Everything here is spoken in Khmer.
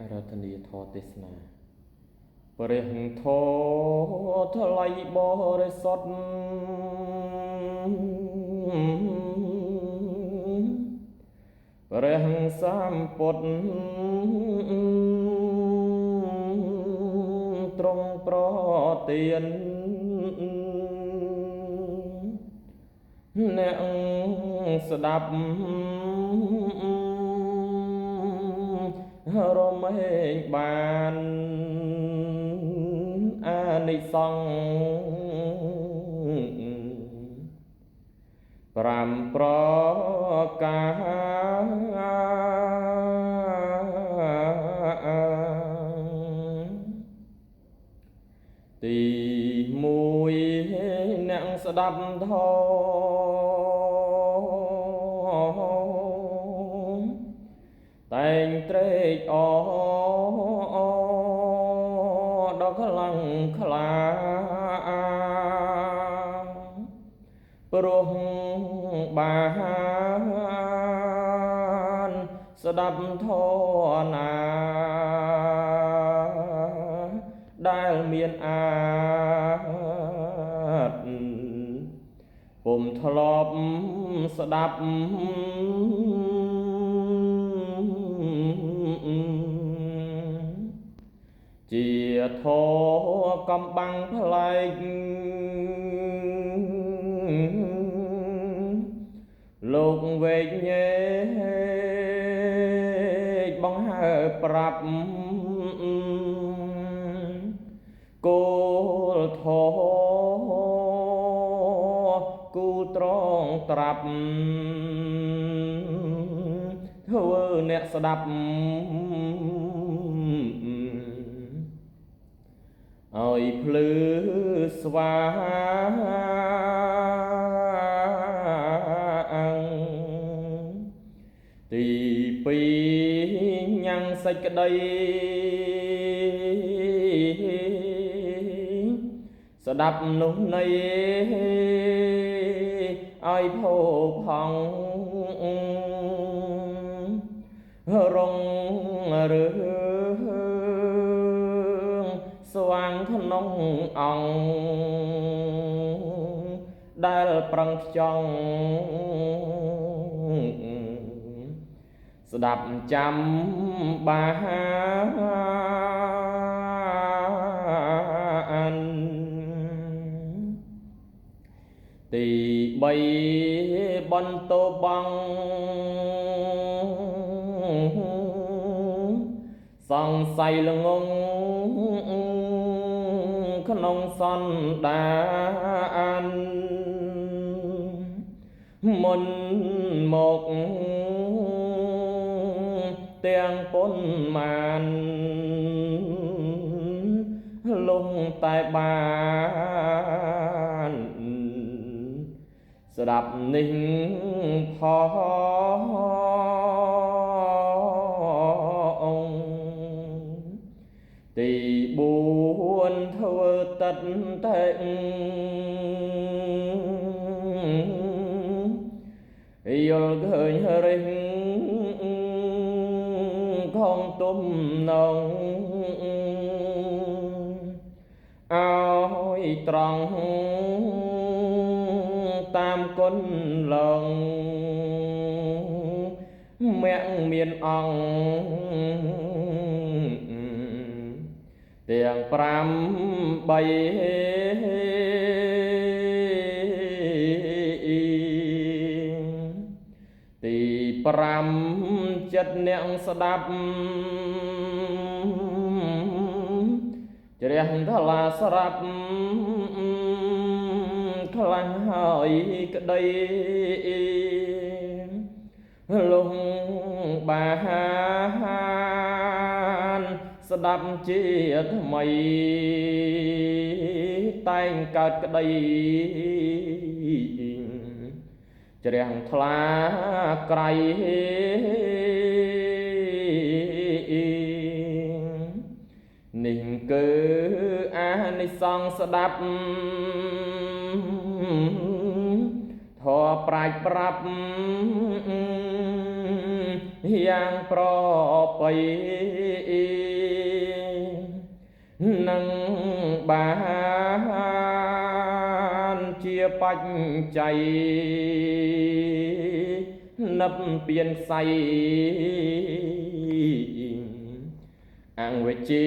អរតនីធម៌ទេសនាព្រះធម៌ថ្លៃបរិសុទ្ធព្រះសម្ពុទ្ធទ្រង់ប្រទានអ្នកស្ដាប់រមែងបានអានិសង្ស5ប្រការទី1អ្នកស្ដាប់ធម៌តែងត្រេកអរដល់ខ្លាំងក្លាព្រោះបានស្ដាប់ធម៌ណាដែលមានពុំធ្លាប់ស្ដាប់ជាធម៌កំបាំងប្លែកលោកវេកញែកបង្ហើបប្រាប់គោលធម៌គូត្រង់ត្រាប់ធ្វើអ្នកស្ដាប់ឲ្យភ្លឺស្វាងទី2ញ៉ាំងសេចក្តីស្ដាប់នោះនៃឲ្យភោផង់រងរឿងស្វាងក្នុងអង្គដែលប្រឹងខ្ចង់ស្ដាប់ចាំបានទី3បន្ទោបងសង្ស័យល្ងងក្នុងសន្តានមុនមកទាំងពុនមានលងតែបានស្ដាប់នេះផងទី4ធ្វើតិតតេយល់ឃើញរិះខំទុំនងឲ្យត្រង់តាមគុណឡងមាក់មានអង្គទាំង5 3ទី5ចិត្តអ្នកស្ដាប់ជ្រះថ្លាស្រាប់ខ្លាំងហើយក្តីលងបានស្ដាប់ជាថ្មីតែងកើតក្តីជ្រះថ្លាក្រៃនេះគឺអានិសង្សស្ដាប់ធម៌ប្រាជ្ញប្រាប់ យ៉ាងប្រពៃនឹងបានជាបច្ច័យនិព្វានស័យអង្គវិជ្ជា